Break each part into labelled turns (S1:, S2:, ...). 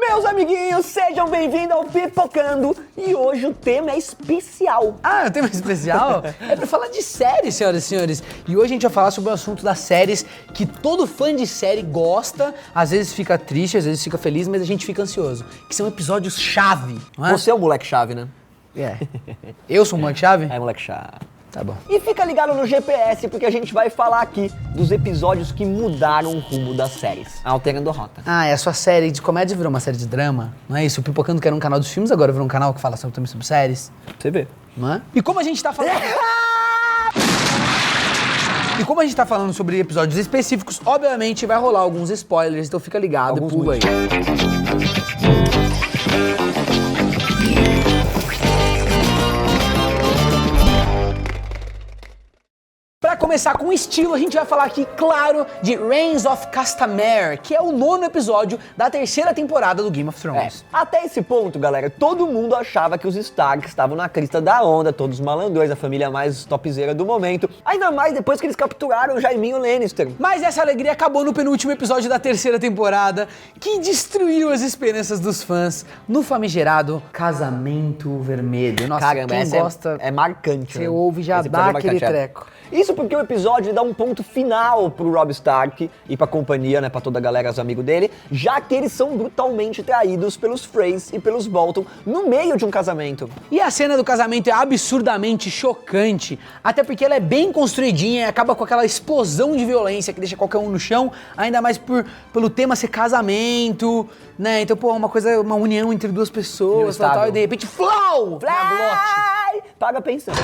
S1: Meus amiguinhos, sejam bem-vindos ao Pipocando e hoje o tema é especial.
S2: Ah, o tema especial? É pra falar de séries, senhoras e senhores. E hoje a gente vai falar sobre o assunto das séries que todo fã de série gosta, às vezes fica triste, às vezes fica feliz, mas a gente fica ansioso. Que são episódios-chave, não é?
S1: Você é o moleque-chave, né?
S2: É. Eu sou o moleque-chave?
S1: É, moleque-chave.
S2: Tá bom.
S1: E fica ligado no GPS, porque a gente vai falar aqui dos episódios que mudaram o rumo das séries, alterando a rota.
S2: Ah, é a sua série de comédia virou uma série de drama, não é isso? O Pipocando que era um canal dos filmes, agora virou um canal que fala também sobre séries,
S1: Você vê.
S2: não é? E como a gente tá falando... E como a gente tá falando sobre episódios específicos, obviamente vai rolar alguns spoilers, então fica ligado e pula aí. Pra começar com estilo, a gente vai falar aqui, claro, de Reigns of Castamere, que é o 9º episódio da 3ª temporada do Game of Thrones.
S1: Até esse ponto, galera, todo mundo achava que os Stark estavam na crista da onda, todos os malandrões, a família mais topzera do momento, ainda mais depois que eles capturaram o Jaiminho Lannister.
S2: Mas essa alegria acabou no penúltimo episódio da 3ª temporada, que destruiu as esperanças dos fãs no famigerado Casamento Vermelho. Nossa,
S1: Caramba,
S2: quem
S1: essa
S2: gosta,
S1: é marcante.
S2: você
S1: né?
S2: ouve já
S1: Esse
S2: dá
S1: episódio é
S2: aquele
S1: marcante,
S2: treco.
S1: Isso porque o episódio dá um ponto final pro Robb Stark e pra companhia, né, pra toda a galera, os amigos dele, já que eles são brutalmente traídos pelos Freys e pelos Bolton no meio de um casamento.
S2: E a cena do casamento é absurdamente chocante, até porque ela é bem construidinha e acaba com aquela explosão de violência que deixa qualquer um no chão, ainda mais pelo tema ser casamento, né? Então, pô, uma união entre duas pessoas, tal, e de repente, flow!
S1: Fly! Paga pensando.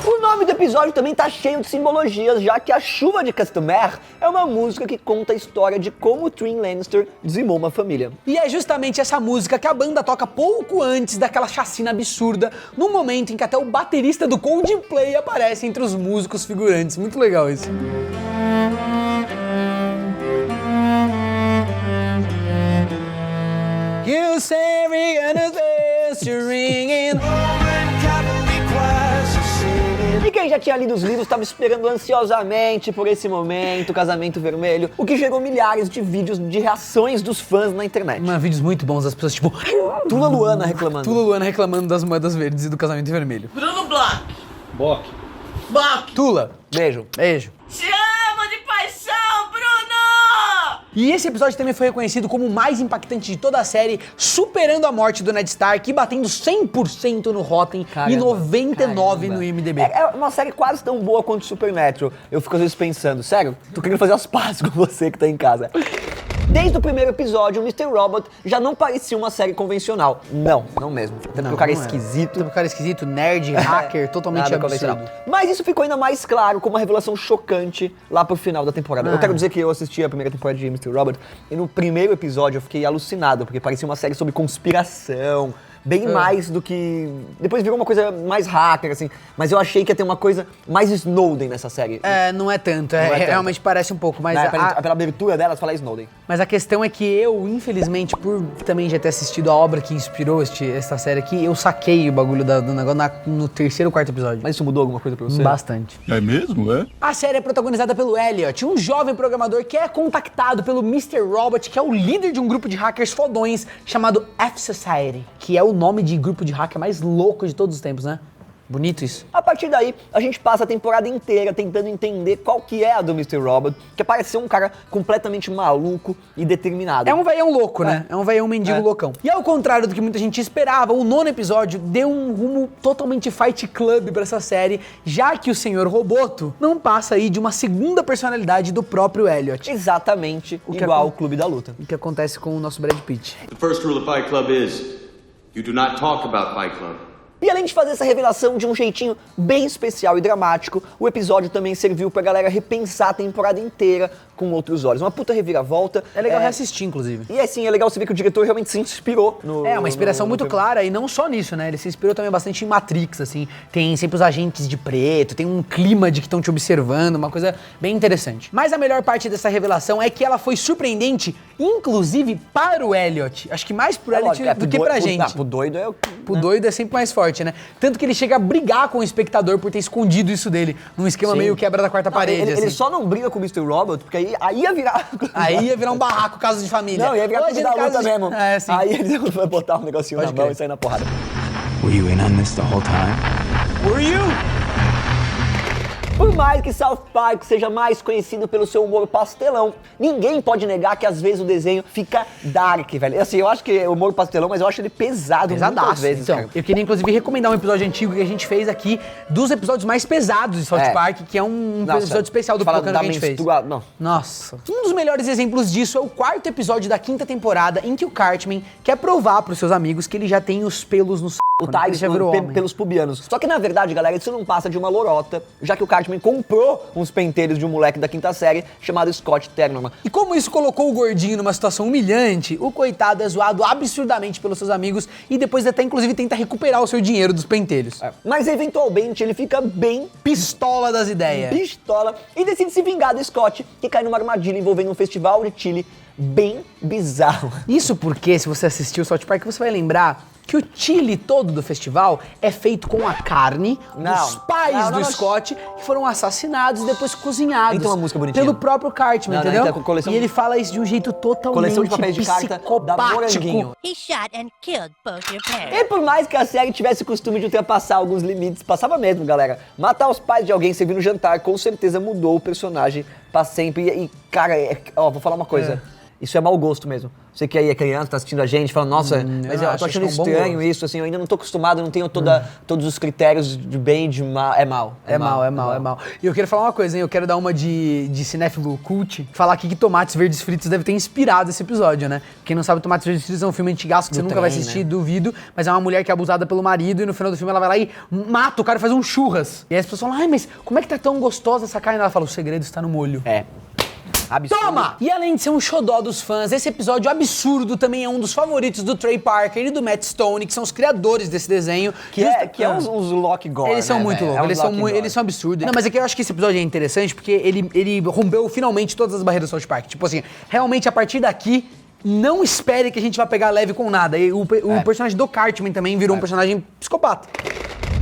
S1: O nome do episódio também tá cheio de simbologias, já que a Chuva de Castamere é uma música que conta a história de como o Tyrion Lannister dizimou uma família.
S2: E é justamente essa música que a banda toca pouco antes daquela chacina absurda, num momento em que até o baterista do Coldplay aparece entre os músicos figurantes. Muito legal isso. You say we're gonna dance, you're ringing.
S1: E quem já tinha lido os livros estava esperando ansiosamente por esse momento, Casamento Vermelho, o que gerou milhares de vídeos de reações dos fãs na internet.
S2: Vídeos muito bons das pessoas, tipo...
S1: Tula Luana reclamando.
S2: Tula Luana reclamando das moedas verdes e do casamento vermelho.
S3: Bruno Black.
S4: Bock.
S3: Black.
S2: Tula,
S1: Beijo.
S2: beijo.
S3: Te amo de paixão, Bruno!
S2: E esse episódio também foi reconhecido como o mais impactante de toda a série, superando a morte do Ned Stark e batendo 100% no Rotten e 99% no IMDb.
S1: É uma série quase tão boa quanto Supernatural. Eu fico às vezes pensando, sério, tô querendo fazer as pazes com você que tá em casa. Desde o primeiro episódio, o Mr. Robot já não parecia uma série convencional. Não mesmo. Até porque o cara é esquisito.
S2: O cara é esquisito, nerd, hacker, totalmente
S1: Nada
S2: absurdo.
S1: convencional. Mas isso ficou ainda mais claro com uma revelação chocante lá pro final da temporada. Eu quero dizer que eu assisti a primeira temporada de Mr. Robot e no primeiro episódio eu fiquei alucinado, porque parecia uma série sobre conspiração, bem mais do que... Depois virou uma coisa mais hacker, assim. Mas eu achei que ia ter uma coisa mais Snowden nessa série.
S2: É, não é tanto.
S1: Não é tanto.
S2: Realmente parece um pouco, mas...
S1: Pela abertura delas, fala Snowden.
S2: Mas a questão é que eu, infelizmente, por também já ter assistido a obra que inspirou essa série aqui, eu saquei o bagulho do negócio no 3º ou 4º episódio.
S1: Mas isso mudou alguma coisa pra você?
S2: Bastante.
S4: É mesmo, é?
S2: A série é protagonizada pelo Elliot, um jovem programador que é contactado pelo Mr. Robot, que é o líder de um grupo de hackers fodões chamado F-Society, que é o nome de grupo de hacker mais louco de todos os tempos, né? Bonito isso.
S1: A partir daí, a gente passa a temporada inteira tentando entender qual que é a do Mr. Robot, que parece ser um cara completamente maluco e determinado.
S2: É um veião louco, né? É um veião mendigo loucão. E ao contrário do que muita gente esperava, o 9º episódio deu um rumo totalmente Fight Club pra essa série, já que o Senhor Roboto não passa aí de uma segunda personalidade do próprio Elliot.
S1: Exatamente
S2: que
S1: igual ao Clube da Luta.
S2: O que acontece com o nosso Brad Pitt.
S5: The first rule of Fight Club is, you do not talk about Fight Club.
S1: E além de fazer essa revelação de um jeitinho bem especial e dramático, o episódio também serviu pra galera repensar a temporada inteira com outros olhos. Uma puta reviravolta.
S2: É legal reassistir, inclusive.
S1: E assim, é legal você ver que o diretor realmente se inspirou no...
S2: É, uma inspiração muito
S1: filme.
S2: clara, e não só nisso, né? Ele se inspirou também bastante em Matrix, assim. Tem sempre os agentes de preto, tem um clima de que estão te observando, uma coisa bem interessante. Mas a melhor parte dessa revelação é que ela foi surpreendente, inclusive para o Elliot. Acho que mais pro Elliot do que pra gente.
S1: Pro doido é o...
S2: O doido é sempre mais forte, né? Tanto que ele chega a brigar com o espectador por ter escondido isso dele, num esquema
S1: Sim.
S2: meio quebra da quarta parede,
S1: Ele
S2: assim.
S1: só não briga com o Mr. Robot, porque aí ia virar...
S2: Aí ia virar um barraco, caso de família.
S1: Não, ia virar
S2: Hoje,
S1: da
S2: no
S1: luta
S2: caso de-
S1: mesmo.
S2: É, sim.
S1: Aí ele vai botar um negocinho
S2: Pode
S1: na mão
S2: crer.
S1: e sair na porrada.
S4: Were you in on this the whole time?
S2: Were you?
S1: Por mais que South Park seja mais conhecido pelo seu humor pastelão, ninguém pode negar que às vezes o desenho fica dark, velho. Assim, eu acho que é humor pastelão, mas eu acho ele pesado muitas
S2: Pesadaço.
S1: vezes,
S2: Então,
S1: cara.
S2: eu queria inclusive recomendar um episódio antigo que a gente fez aqui, dos episódios mais pesados de South
S1: É.
S2: Park, que é um
S1: Nossa,
S2: episódio especial do
S1: fala
S2: Pipocando
S1: da
S2: que a gente fez.
S1: Não.
S2: Nossa. Um dos melhores exemplos disso é o 4º episódio da 5ª temporada, em que o Cartman quer provar pros seus amigos que ele já tem os pelos no
S1: O
S2: né? Ele
S1: Tides
S2: já virou homem.
S1: pelos pubianos. Só que na verdade, galera, isso não passa de uma lorota, já que o Cartman comprou uns pentelhos de um moleque da 5ª série chamado Scott Ternorman.
S2: E como isso colocou o gordinho numa situação humilhante, o coitado é zoado absurdamente pelos seus amigos e depois até inclusive tenta recuperar o seu dinheiro dos pentelhos.
S1: Mas eventualmente ele fica bem
S2: Pistola das ideias.
S1: pistola e decide se vingar do Scott, que cai numa armadilha envolvendo um festival de Chile bem bizarro.
S2: Isso porque, se você assistiu o South Park, você vai lembrar que o chili todo do festival é feito com a carne dos pais do Scott, que foram assassinados e depois cozinhados
S1: Então uma música bonitinha.
S2: pelo próprio Cartman,
S1: Não, não,
S2: entendeu?
S1: então, coleção-
S2: E ele fala isso de um jeito totalmente
S1: Coleção de papéis de carta da
S2: psicopático.
S1: Moranguinho.
S3: He shot and killed both your parents.
S1: E por mais que a série tivesse o costume de ultrapassar alguns limites, passava mesmo, galera. Matar os pais de alguém servindo no jantar com certeza mudou o personagem pra sempre. E cara, ó, vou falar uma coisa. Isso é mau gosto mesmo. Você que aí é criança, tá assistindo a gente, fala, nossa, mas eu
S2: acho
S1: tô achando
S2: que é um bom
S1: estranho
S2: gosto.
S1: isso, assim, eu ainda não tô acostumado, não tenho todos os critérios de bem e de mal. É mal.
S2: É mal. E eu quero falar uma coisa, hein? Eu quero dar uma de cinéfilo cult, falar aqui que Tomates Verdes Fritos deve ter inspirado esse episódio, né? Quem não sabe, Tomates Verdes Fritos é um filme antigaço que você nunca vai assistir, duvido, mas é uma mulher que é abusada pelo marido e no final do filme ela vai lá e mata o cara e faz um churras. E aí as pessoas falam, ai, mas como é que tá tão gostosa essa carne? Ela fala, o segredo está no molho.
S1: É. Absurdo.
S2: Toma! E além de ser um xodó dos fãs, esse episódio absurdo também é um dos favoritos do Trey Parker e do Matt Stone, que são os criadores desse desenho.
S1: Que é uns Loki Gore,
S2: Eles são
S1: né,
S2: muito
S1: velho?
S2: loucos,
S1: É uns Loki Gore.
S2: eles são absurdos. Não, mas é que eu acho que esse episódio é interessante porque ele rompeu finalmente todas as barreiras do South Park. Tipo assim, realmente a partir daqui, não espere que a gente vai pegar leve com nada. E o personagem do Cartman também virou um personagem psicopata.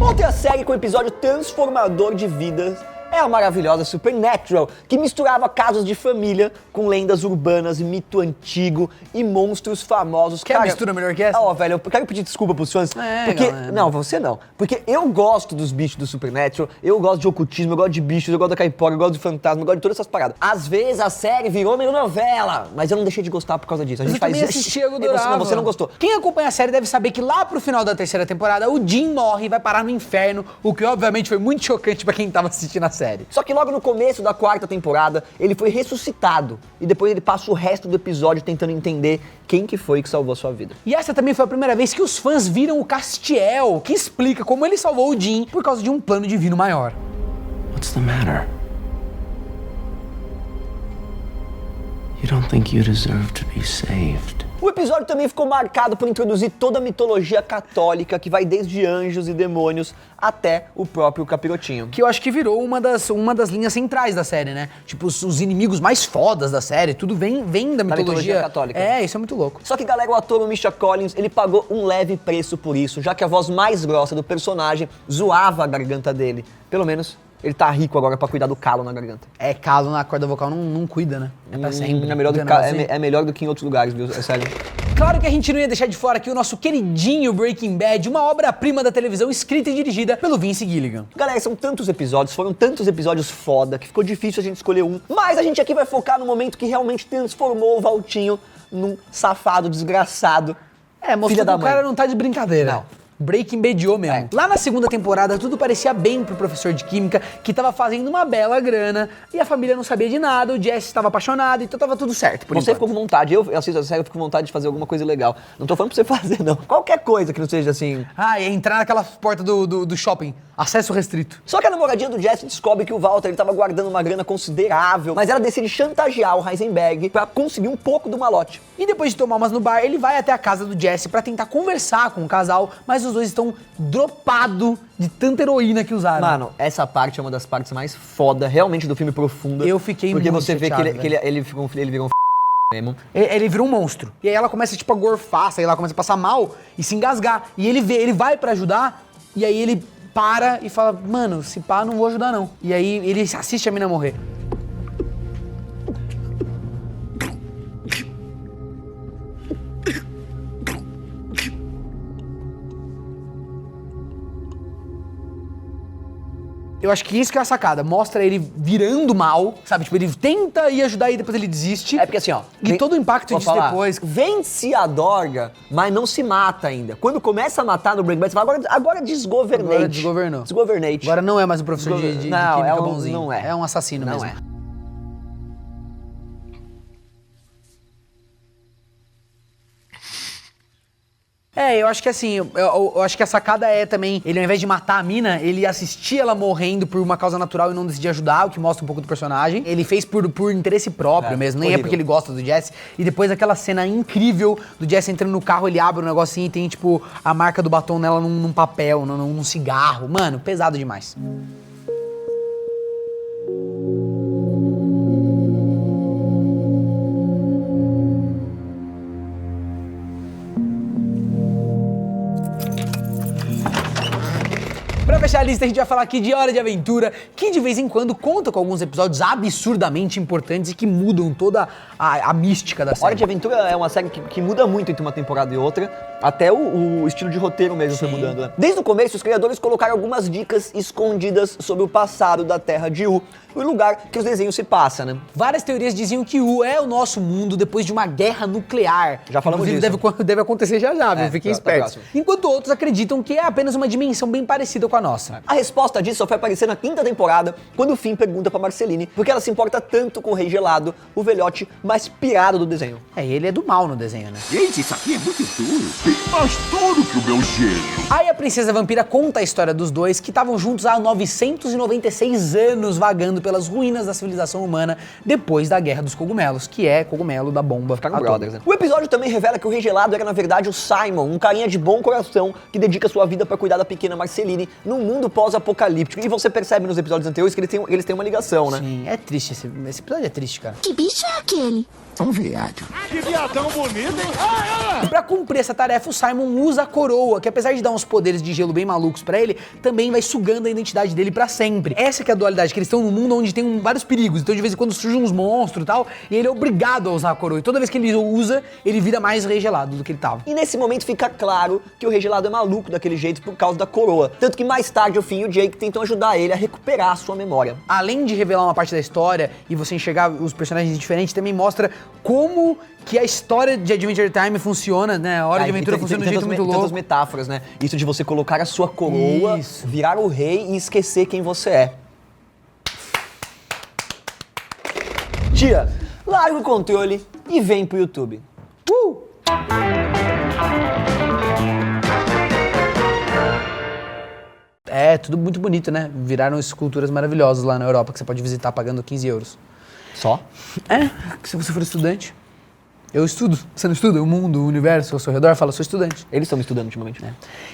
S1: Outra série com episódio transformador de vidas é a maravilhosa Supernatural, que misturava casos de família com lendas urbanas, mito antigo e monstros famosos.
S2: Quer mistura melhor que essa?
S1: Ó, velho, eu quero pedir desculpa pros fãs, porque...
S2: galera.
S1: Não, você não. Porque eu gosto dos bichos do Supernatural, eu gosto de ocultismo, eu gosto de bichos, eu gosto da caipora, eu gosto de fantasma, eu gosto de todas essas paradas. Às vezes a série virou meio novela, mas eu não deixei de gostar por causa disso. A
S2: Mas
S1: gente
S2: eu
S1: faz
S2: também
S1: isso.
S2: assisti, eu
S1: Não,
S2: adorava.
S1: você não gostou.
S2: Quem acompanha a série deve saber que lá pro final da 3ª temporada, o Jim morre e vai parar no inferno, o que obviamente foi muito chocante pra quem tava assistindo a série.
S1: Só que logo no começo da 4ª temporada, ele foi ressuscitado. E depois ele passa o resto do episódio tentando entender quem que foi que salvou a sua vida.
S2: E essa também foi a primeira vez que os fãs viram o Castiel, que explica como ele salvou o Jim por causa de um plano divino maior.
S4: What's the matter? You don't think you deserve to be saved?
S1: O episódio também ficou marcado por introduzir toda a mitologia católica, que vai desde anjos e demônios até o próprio capirotinho.
S2: Que eu acho que virou uma das linhas centrais da série, né? Tipo, os inimigos mais fodas da série, tudo vem da mitologia
S1: católica.
S2: É, isso é muito louco.
S1: Só que, galera, o ator, o Misha Collins, ele pagou um leve preço por isso, já que a voz mais grossa do personagem zoava a garganta dele. Pelo menos, ele tá rico agora pra cuidar do calo na garganta.
S2: É, calo na corda vocal não cuida, né? É pra sempre.
S1: É melhor,
S2: Não tem negócio assim.
S1: é melhor do que em outros lugares, viu? É sério.
S2: Claro que a gente não ia deixar de fora aqui o nosso queridinho Breaking Bad, uma obra-prima da televisão escrita e dirigida pelo Vince Gilligan.
S1: Galera, são tantos episódios, foram tantos episódios foda, que ficou difícil a gente escolher um. Mas a gente aqui vai focar no momento que realmente transformou o Valtinho num safado desgraçado.
S2: É, mostrou
S1: filha
S2: que
S1: da
S2: o
S1: mãe.
S2: cara não tá de brincadeira.
S1: Não.
S2: Breaking Badiou mesmo. Lá na segunda temporada, tudo parecia bem pro professor de química, que tava fazendo uma bela grana, e a família não sabia de nada, o Jesse estava apaixonado, então tava tudo certo.
S1: Você ficou com vontade, eu assisto a série, eu fico com vontade de fazer alguma coisa legal. Não tô falando pra você fazer, não. Qualquer coisa que não seja assim...
S2: Ah, e entrar naquela porta do shopping, acesso restrito.
S1: Só que a namoradinha do Jesse descobre que o Walter ele tava guardando uma grana considerável, mas ela decide chantagear o Heisenberg pra conseguir um pouco do malote.
S2: E depois de tomar umas no bar, ele vai até a casa do Jesse pra tentar conversar com o casal, mas os dois estão dropados de tanta heroína que usaram.
S1: Mano, essa parte é uma das partes mais foda, realmente, do filme profunda.
S2: Eu fiquei
S1: porque
S2: muito
S1: você vê que
S2: chateado,
S1: ele virou um mesmo.
S2: Ele virou um monstro. E aí ela começa, tipo, a gorfar, sei lá, começa a passar mal e se engasgar. E ele vai pra ajudar, e aí ele para e fala, mano, se pá, não vou ajudar não. E aí ele assiste a mina morrer. Eu acho que isso que é a sacada. Mostra ele virando mal, sabe? Tipo, ele tenta ir ajudar e depois ele desiste.
S1: É porque assim, ó...
S2: E todo o impacto disso depois...
S1: Vence a Dorga, mas não se mata ainda. Quando começa a matar no Breaking Bad, você fala, agora desgovernate.
S2: Agora desgovernou.
S1: Desgovernate.
S2: Agora não é mais um professor de química bonzinho.
S1: Não é.
S2: É um assassino
S1: Não
S2: mesmo.
S1: é.
S2: Eu acho que assim, eu acho que a sacada é também, ele ao invés de matar a mina, ele assistia ela morrendo por uma causa natural e não decidia ajudar, o que mostra um pouco do personagem. Ele fez por interesse próprio mesmo, nem
S1: horrível.
S2: é porque ele gosta do Jesse. E depois aquela cena incrível do Jesse entrando no carro, ele abre um negocinho e tem, tipo, a marca do batom nela num papel, num cigarro. Mano, pesado demais. Pra fechar a lista, a gente vai falar aqui de Hora de Aventura, que de vez em quando conta com alguns episódios absurdamente importantes e que mudam toda a mística da série.
S1: Hora de Aventura é uma série que muda muito entre uma temporada e outra, até o estilo de roteiro mesmo foi mudando, né? Desde o começo, os criadores colocaram algumas dicas escondidas sobre o passado da Terra de U, o lugar que os desenhos se passam, né?
S2: Várias teorias diziam que U é o nosso mundo depois de uma guerra nuclear.
S1: Já falamos
S2: Inclusive,
S1: disso.
S2: deve acontecer já, viu? Fiquem
S1: tá
S2: espertos.
S1: próximo.
S2: Enquanto outros acreditam que é apenas uma dimensão bem parecida com a nossa.
S1: A resposta disso só foi aparecer na 5ª temporada, quando o Finn pergunta pra Marceline por que ela se importa tanto com o Rei Gelado, o velhote mais pirado do desenho.
S2: Ele é do mal no desenho, né?
S6: Gente, isso aqui é muito duro. Bem mais duro que o meu gelo.
S2: Aí a Princesa Vampira conta a história dos dois, que estavam juntos há 996 anos vagando pelas ruínas da civilização humana depois da Guerra dos Cogumelos, que é cogumelo da bomba
S1: Ficaram
S2: atômica.
S1: brothers, né? O episódio também revela que o Rei Gelado era, na verdade, o Simon, um carinha de bom coração que dedica sua vida pra cuidar da pequena Marceline num mundo pós-apocalíptico. E você percebe nos episódios anteriores que eles têm uma ligação, né?
S2: Sim, é triste esse episódio é triste, cara.
S7: Que bicho é aquele?
S6: Um viado.
S2: E pra cumprir essa tarefa, o Simon usa a coroa, que apesar de dar uns poderes de gelo bem malucos pra ele, também vai sugando a identidade dele pra sempre. Essa que é a dualidade, que eles estão num mundo onde tem vários perigos, então de vez em quando surgem uns monstros e tal, e ele é obrigado a usar a coroa. E toda vez que ele usa, ele vira mais Rei Gelado do que ele tava.
S1: E nesse momento fica claro que o Rei Gelado é maluco daquele jeito por causa da coroa. Tanto que mais tarde o Finn e o Jake tentam ajudar ele a recuperar a sua memória.
S2: Além de revelar uma parte da história e você enxergar os personagens diferentes, também mostra como que a história de Adventure Time funciona, né? A Hora de Aventura funciona de um jeito muito
S1: tantas
S2: louco.
S1: metáforas, né? Isso de você colocar a sua coroa,
S2: Isso.
S1: virar o rei e esquecer quem você é. Tia, larga o controle e vem pro YouTube.
S2: É, tudo muito bonito, né? Viraram esculturas maravilhosas lá na Europa que você pode visitar pagando 15 euros.
S1: Só?
S2: É, que se você for estudante. Eu estudo. Você não estuda? O mundo, o universo ao seu redor? Fala, sou estudante.
S1: Eles estão me estudando ultimamente.